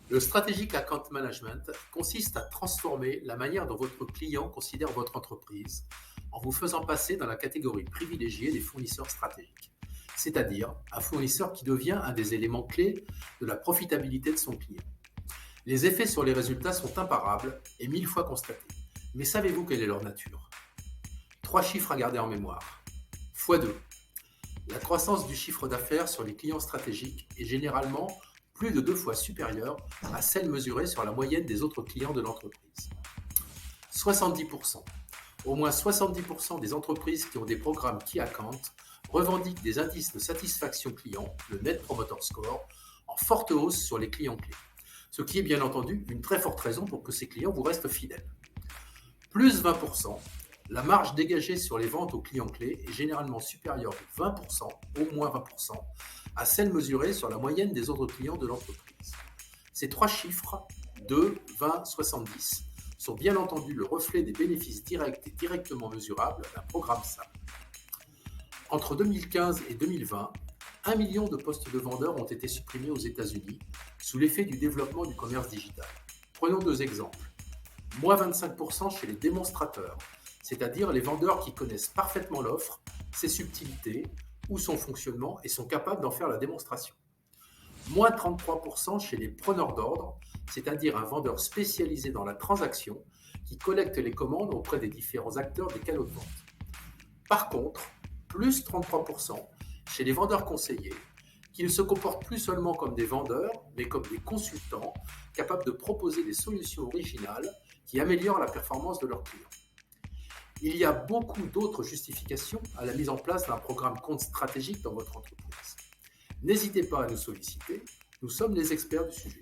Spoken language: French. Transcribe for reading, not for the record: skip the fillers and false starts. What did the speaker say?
Le Strategic Account Management consiste à transformer la manière dont votre client considère votre entreprise en vous faisant passer dans la catégorie privilégiée des fournisseurs stratégiques, c'est-à-dire un fournisseur qui devient un des éléments clés de la profitabilité de son client. Les effets sur les résultats sont imparables et 1000 fois constatés. Mais savez-vous quelle est leur nature? Trois chiffres à garder en mémoire. x2. La croissance du chiffre d'affaires sur les clients stratégiques est généralement plus de 2 fois supérieure à celle mesurée sur la moyenne des autres clients de l'entreprise. 70%. Au moins 70% des entreprises qui ont des programmes Key Account revendiquent des indices de satisfaction client, le Net Promoter Score, en forte hausse sur les clients clés. Ce qui est bien entendu une très forte raison pour que ces clients vous restent fidèles. Plus 20%, la marge dégagée sur les ventes aux clients clés est généralement supérieure de 20%, au moins 20%, à celle mesurée sur la moyenne des autres clients de l'entreprise. Ces trois chiffres, 2, 20, 70, sont bien entendu le reflet des bénéfices directs et directement mesurables d'un programme SAP. Entre 2015 et 2020, 1 million de postes de vendeurs ont été supprimés aux États-Unis sous l'effet du développement du commerce digital. Prenons deux exemples. Moins 25% chez les démonstrateurs, c'est-à-dire les vendeurs qui connaissent parfaitement l'offre, ses subtilités ou son fonctionnement et sont capables d'en faire la démonstration. Moins 33% chez les preneurs d'ordre, c'est-à-dire un vendeur spécialisé dans la transaction qui collecte les commandes auprès des différents acteurs des canaux de vente. Par contre, plus 33% chez les vendeurs conseillers, qui ne se comportent plus seulement comme des vendeurs, mais comme des consultants capables de proposer des solutions originales qui améliorent la performance de leurs clients. Il y a beaucoup d'autres justifications à la mise en place d'un programme compte stratégique dans votre entreprise. N'hésitez pas à nous solliciter, nous sommes les experts du sujet.